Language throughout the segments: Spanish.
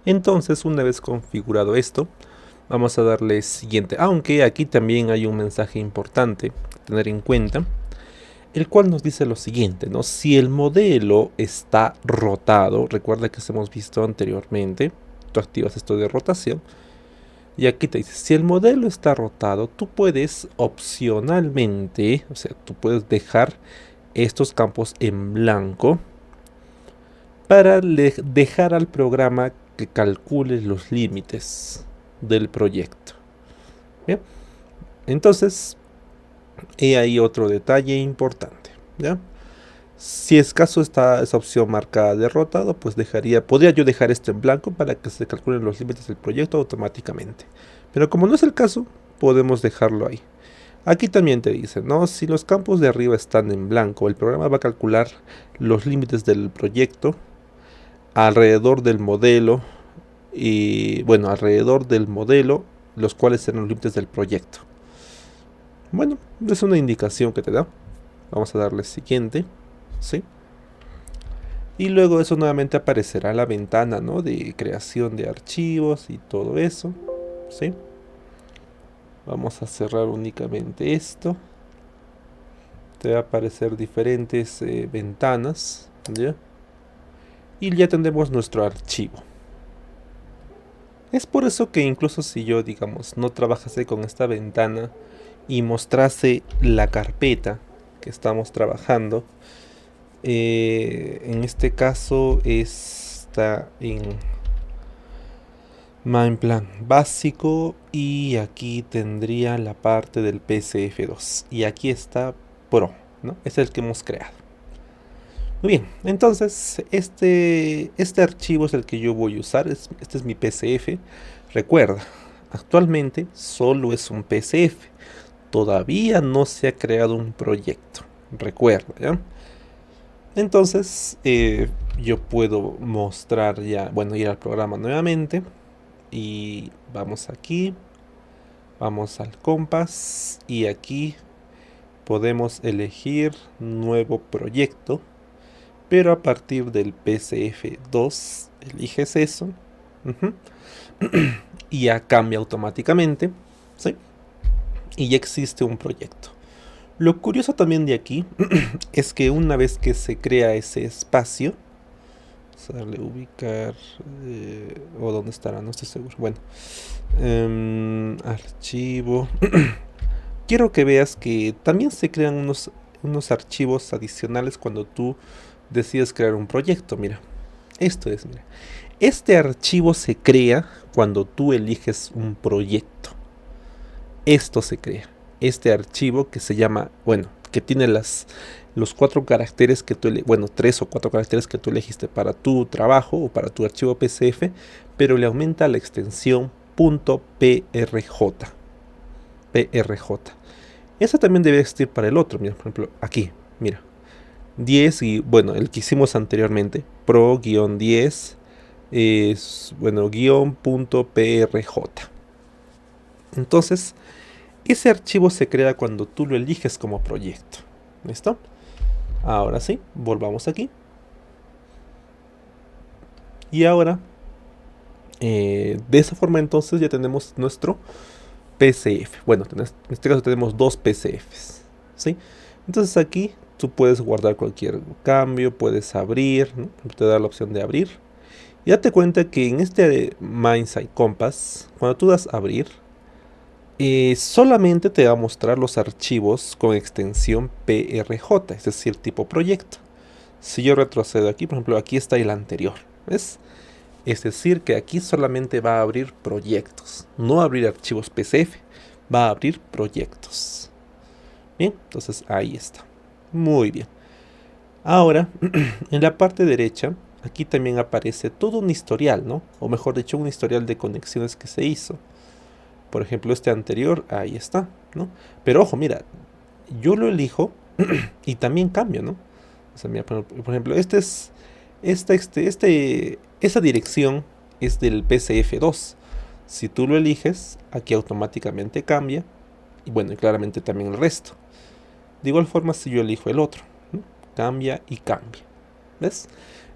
Entonces, una vez configurado esto, vamos a darle siguiente, aunque aquí también hay un mensaje importante a tener en cuenta, el cual nos dice lo siguiente, ¿no? Si el modelo está rotado, recuerda que hemos visto anteriormente, tú activas esto de rotación, y aquí te dice, si el modelo está rotado, tú puedes opcionalmente, o sea, tú puedes dejar estos campos en blanco para dejar al programa que calcule los límites del proyecto. ¿Bien? Entonces, he ahí otro detalle importante, ¿ya? Si es caso está esa opción marcada derrotado, pues podría yo dejar esto en blanco para que se calculen los límites del proyecto automáticamente. Pero como no es el caso, podemos dejarlo ahí. Aquí también te dice, ¿no? Si los campos de arriba están en blanco, el programa va a calcular los límites del proyecto alrededor del modelo y, bueno, alrededor del modelo, los cuales serán los límites del proyecto. Bueno, es una indicación que te da. Vamos a darle siguiente, ¿sí? Y luego eso nuevamente aparecerá la ventana, ¿no? De creación de archivos y todo eso, ¿sí? Vamos a cerrar únicamente esto. Te va a aparecer diferentes ventanas, ¿ya? Y ya tendremos nuestro archivo. Es por eso que incluso si yo, digamos, no trabajase con esta ventana y mostrase la carpeta que estamos trabajando, en este caso está en main plan básico y aquí tendría la parte del PCF2 y aquí está Pro, ¿no? Es el que hemos creado. Muy bien, entonces este archivo es el que yo voy a usar, este es mi PCF. Recuerda, actualmente solo es un PCF, todavía no se ha creado un proyecto, recuerda, ¿ya? Entonces yo puedo mostrar ya, bueno, ir al programa nuevamente y vamos aquí, vamos al compás y aquí podemos elegir nuevo proyecto, pero a partir del PCF2 eliges eso, y ya cambia automáticamente, ¿sí? Y ya existe un proyecto. Lo curioso también de aquí es que una vez que se crea ese espacio, vamos a darle ubicar, o dónde estará, no estoy seguro. Bueno, archivo. Quiero que veas que también se crean unos archivos adicionales cuando tú decides crear un proyecto. Mira, esto es, mira. Este archivo se crea cuando tú eliges un proyecto. Esto se crea. Este archivo que se llama, bueno, que tiene los 4 caracteres que tú, bueno, 3 o 4 caracteres que tú elegiste para tu trabajo o para tu archivo PCF, pero le aumenta la extensión .prj. PRJ. Eso también debe existir para el otro. Mira, por ejemplo, aquí, mira. 10 y, bueno, el que hicimos anteriormente, pro-10, es, bueno, guión.prj. Entonces, ese archivo se crea cuando tú lo eliges como proyecto. ¿Listo? Ahora sí, volvamos aquí. Y ahora, de esa forma entonces ya tenemos nuestro PCF. Bueno, en este caso tenemos 2 PCFs, ¿sí? Entonces aquí tú puedes guardar cualquier cambio, puedes abrir, ¿no? Te da la opción de abrir. Y date cuenta que en este Mindsight Compass, cuando tú das abrir, solamente te va a mostrar los archivos con extensión PRJ, es decir, tipo proyecto. Si yo retrocedo aquí, por ejemplo, aquí está el anterior, ¿ves? Es decir, que aquí solamente va a abrir proyectos, no abrir archivos PCF, va a abrir proyectos. Bien, entonces ahí está. Muy bien. Ahora, en la parte derecha, aquí también aparece todo un historial, ¿no? O mejor dicho, un historial de conexiones que se hizo. Por ejemplo, este anterior, ahí está, ¿no? Pero ojo, mira, yo lo elijo y también cambio, ¿no? O sea, mira, por ejemplo, esa dirección es del PCF2. Si tú lo eliges, aquí automáticamente cambia. Y bueno, y claramente también el resto. De igual forma, si yo elijo el otro, ¿no? Cambia y cambia. ¿Ves?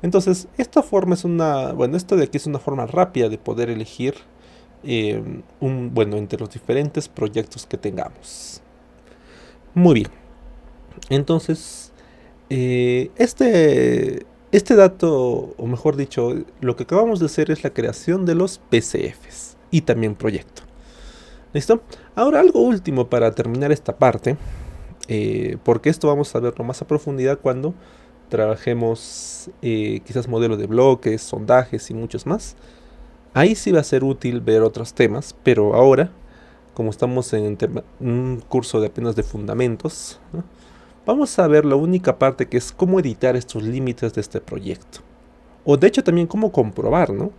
Entonces, esta forma es esto de aquí es una forma rápida de poder elegir entre los diferentes proyectos que tengamos. Muy bien. Entonces, este dato, o mejor dicho, lo que acabamos de hacer es la creación de los PCFs y también proyecto. ¿Listo? Ahora algo último para terminar esta parte, porque esto vamos a verlo más a profundidad cuando trabajemos quizás modelos de bloques, sondajes y muchos más. Ahí sí va a ser útil ver otros temas, pero ahora, como estamos en un curso de apenas de fundamentos, ¿no? Vamos a ver la única parte que es cómo editar estos límites de este proyecto. O de hecho también cómo comprobar, ¿no?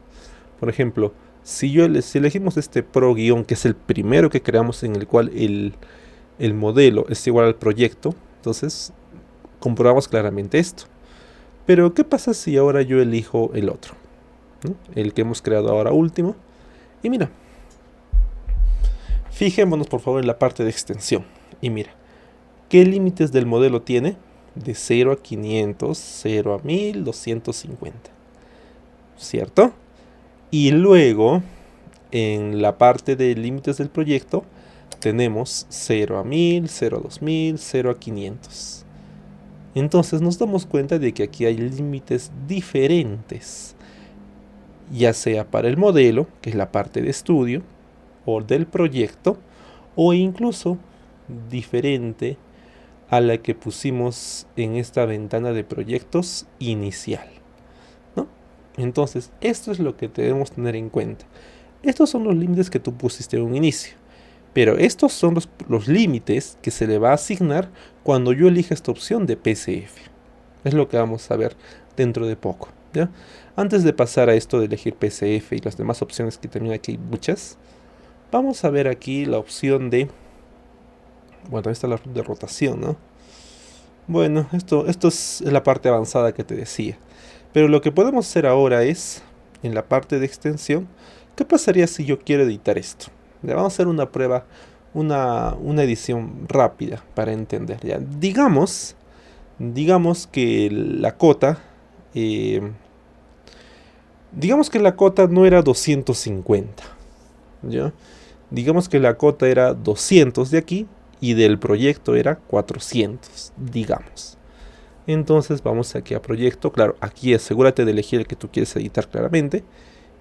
Por ejemplo, si elegimos este pro guión, que es el primero que creamos en el cual el modelo es igual al proyecto, entonces comprobamos claramente esto. Pero ¿qué pasa si ahora yo elijo el otro, ¿no? El que hemos creado ahora último. Y mira, fijémonos por favor en la parte de extensión. Y mira, ¿qué límites del modelo tiene? De 0 a 500, 0 a 1000, 250. ¿Cierto? Y luego, en la parte de límites del proyecto, tenemos 0 a 1000, 0 a 2000, 0 a 500. Entonces nos damos cuenta de que aquí hay límites diferentes, ya sea para el modelo, que es la parte de estudio, o del proyecto, o incluso diferente a la que pusimos en esta ventana de proyectos inicial, ¿no? Entonces, esto es lo que debemos tener en cuenta. Estos son los límites que tú pusiste en un inicio, pero estos son los límites que se le va a asignar cuando yo elija esta opción de PCF. Es lo que vamos a ver dentro de poco, ¿ya? Antes de pasar a esto de elegir PCF y las demás opciones, que también aquí hay muchas, vamos a ver aquí la opción de... Bueno, esta es la de rotación, ¿no? Bueno, esto es la parte avanzada que te decía. Pero lo que podemos hacer ahora es, en la parte de extensión, ¿qué pasaría si yo quiero editar esto? Le vamos a hacer una prueba, una edición rápida para entender. ¿Ya? Digamos que la cota, no era 250, ¿ya? Digamos que la cota era 200 de aquí y del proyecto era 400, digamos. Entonces vamos aquí a proyecto, claro, aquí asegúrate de elegir el que tú quieres editar claramente.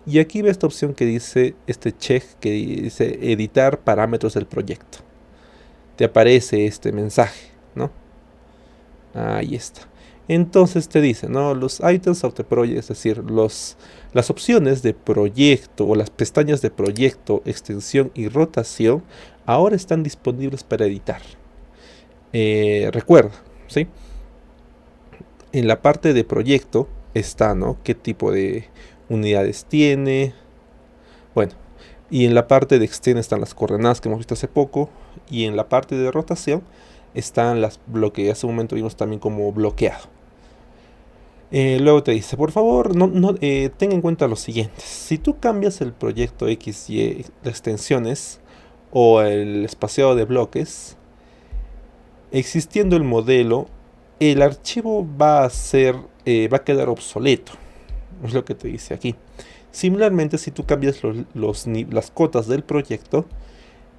Y aquí ve esta opción que dice, este check que dice editar parámetros del proyecto. Te aparece este mensaje, ¿no? Ahí está. Entonces te dice, ¿no? Los items of the project, es decir, las opciones de proyecto o las pestañas de proyecto, extensión y rotación ahora están disponibles para editar. Recuerda, ¿sí? En la parte de proyecto está, ¿no? ¿Qué tipo de unidades tiene? Bueno, y en la parte de extend están las coordenadas que hemos visto hace poco. Y en la parte de rotación están lo que hace un momento vimos también como bloqueado. Luego te dice, por favor, ten en cuenta lo siguiente. Si tú cambias el proyecto XY de extensiones o el espaciado de bloques, existiendo el modelo, el archivo va a quedar obsoleto. Es lo que te dice aquí. Similarmente, si tú cambias las cotas del proyecto,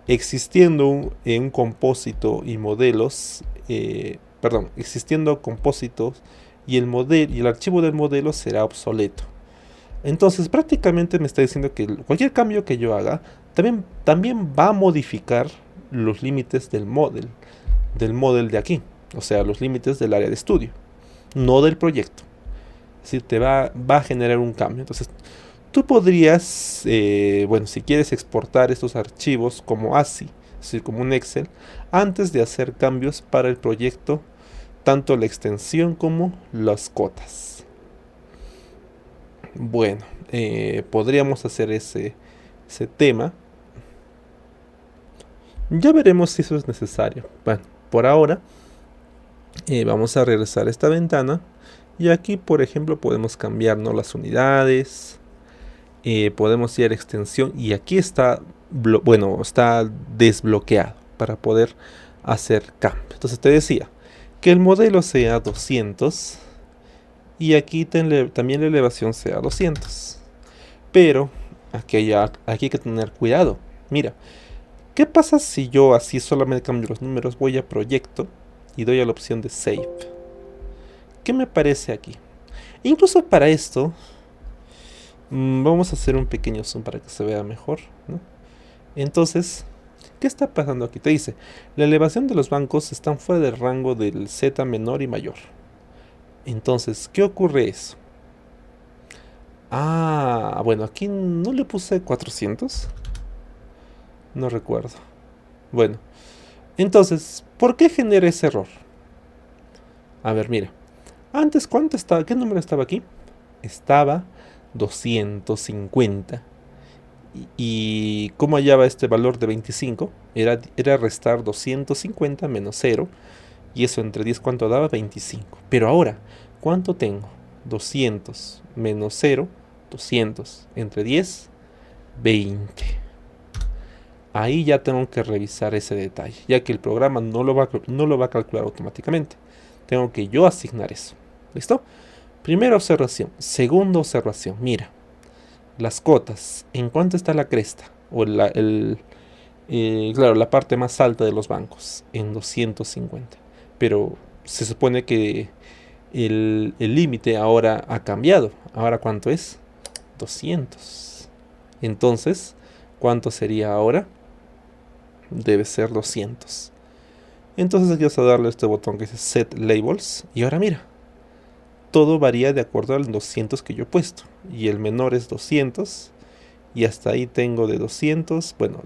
existiendo un compósito y modelos, existiendo compósitos y el archivo del modelo será obsoleto. Entonces prácticamente me está diciendo que cualquier cambio que yo haga también va a modificar los límites del model de aquí, o sea, los límites del área de estudio, no del proyecto. Es decir, te va a generar un cambio. Entonces tú podrías, si quieres exportar estos archivos como ASCII, es decir, como un Excel, antes de hacer cambios para el proyecto, tanto la extensión como las cotas. Bueno, podríamos hacer ese tema. Ya veremos si eso es necesario. Bueno, por ahora vamos a regresar a esta ventana. Y aquí, por ejemplo, podemos cambiar, ¿no?, las unidades. Podemos ir a extensión y aquí está desbloqueado para poder hacer cambio. Entonces te decía que el modelo sea 200 y aquí también la elevación sea 200. Pero aquí hay que tener cuidado. Mira, ¿qué pasa si yo así solamente cambio los números? Voy a proyecto y doy a la opción de save. ¿Qué me parece aquí? Incluso para esto, vamos a hacer un pequeño zoom para que se vea mejor, ¿no? Entonces, ¿qué está pasando aquí? Te dice, la elevación de los bancos están fuera del rango del Z menor y mayor. Entonces, ¿qué ocurre eso? Ah, bueno, aquí no le puse 400. No recuerdo. Bueno, entonces, ¿por qué genera ese error? A ver, mira. Antes, ¿cuánto estaba? ¿Qué número estaba aquí? Estaba 250. ¿Y cómo hallaba este valor de 25? Era restar 250 menos 0. Y eso entre 10, ¿cuánto daba? 25. Pero ahora, ¿cuánto tengo? 200 menos 0, 200. Entre 10, 20. Ahí ya tengo que revisar ese detalle, ya que el programa no lo va a calcular automáticamente. Tengo que yo asignar eso. ¿Listo? Primera observación. Segunda observación. Mira, las cotas. ¿En cuánto está la cresta? O claro, la parte más alta de los bancos. En 250. Pero se supone que el límite ahora ha cambiado. ¿Ahora cuánto es? 200. Entonces, ¿cuánto sería ahora? Debe ser 200. Entonces aquí vas a darle este botón que dice Set Labels. Y ahora mira, todo varía de acuerdo al 200 que yo he puesto. Y el menor es 200. Y hasta ahí tengo de 200, bueno,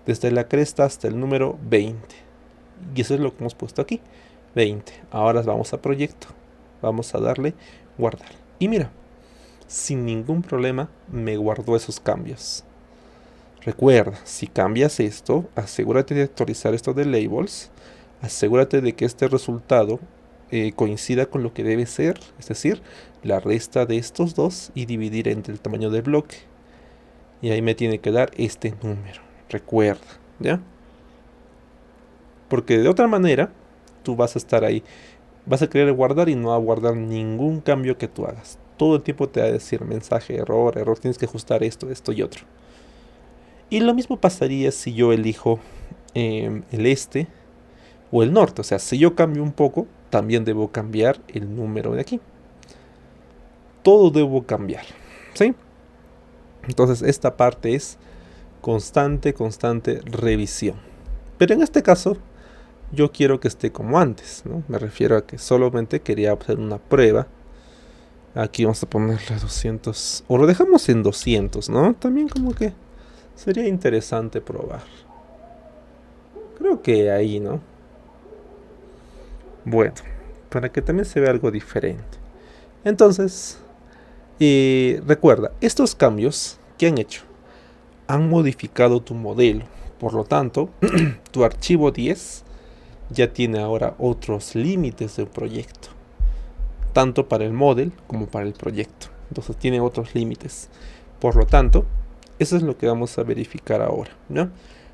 desde la cresta hasta el número 20. Y eso es lo que hemos puesto aquí, 20. Ahora vamos a proyecto. Vamos a darle guardar. Y mira, sin ningún problema me guardó esos cambios. Recuerda, si cambias esto, asegúrate de actualizar esto de labels. Asegúrate de que este resultado coincida con lo que debe ser, es decir, la resta de estos dos y dividir entre el tamaño del bloque. Y ahí me tiene que dar este número. Recuerda, ¿ya? Porque de otra manera, tú vas a estar ahí. Vas a querer guardar y no va a guardar ningún cambio que tú hagas. Todo el tiempo te va a decir mensaje, error, error, tienes que ajustar esto, esto y otro. Y lo mismo pasaría si yo elijo el este o el norte. O sea, si yo cambio un poco, también debo cambiar el número de aquí. Todo debo cambiar, ¿sí? Entonces esta parte es constante revisión. Pero en este caso, yo quiero que esté como antes, ¿no? Me refiero a que solamente quería hacer una prueba. Aquí vamos a ponerle 200. O lo dejamos en 200, ¿no? También como que sería interesante probar. Creo que ahí, ¿no? Bueno, para que también se vea algo diferente. Entonces, recuerda, estos cambios que han hecho han modificado tu modelo. Por lo tanto, tu archivo 10 ya tiene ahora otros límites del proyecto. Tanto para el model como para el proyecto. Entonces tiene otros límites. Por lo tanto, eso es lo que vamos a verificar ahora, ¿no?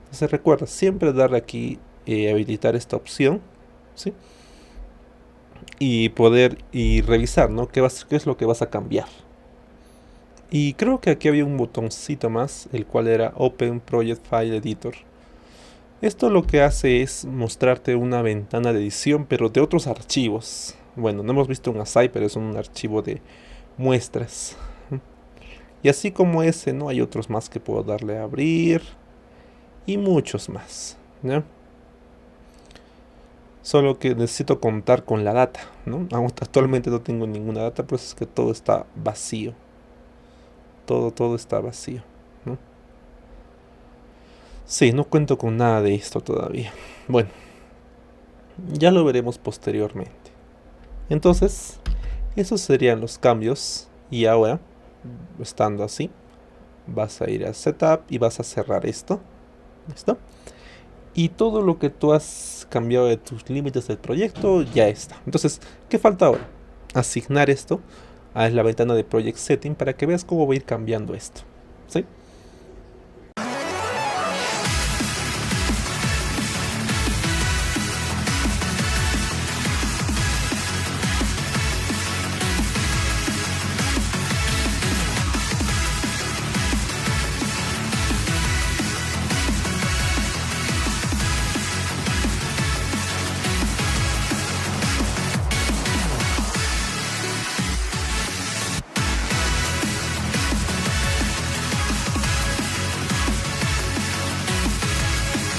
Entonces recuerda, siempre darle aquí habilitar esta opción, ¿sí? Y poder revisar, ¿no? ¿Qué es lo que vas a cambiar? Y creo que aquí había un botoncito más, el cual era Open Project File Editor. Esto lo que hace es mostrarte una ventana de edición, pero de otros archivos. Bueno, no hemos visto un ASCII, pero es un archivo de muestras. Y así como ese, ¿no? Hay otros más que puedo darle a abrir. Y muchos más, ¿no? Solo que necesito contar con la data, ¿no? Actualmente no tengo ninguna data, por eso es que todo está vacío. Todo está vacío, ¿no? Sí, no cuento con nada de esto todavía. Bueno, ya lo veremos posteriormente. Entonces, esos serían los cambios. Y ahora, estando así, vas a ir a Setup y vas a cerrar esto. ¿Listo? Y todo lo que tú has cambiado de tus límites del proyecto ya está. Entonces, ¿qué falta ahora? Asignar esto a la ventana de Project Setting para que veas cómo va a ir cambiando esto, ¿sí?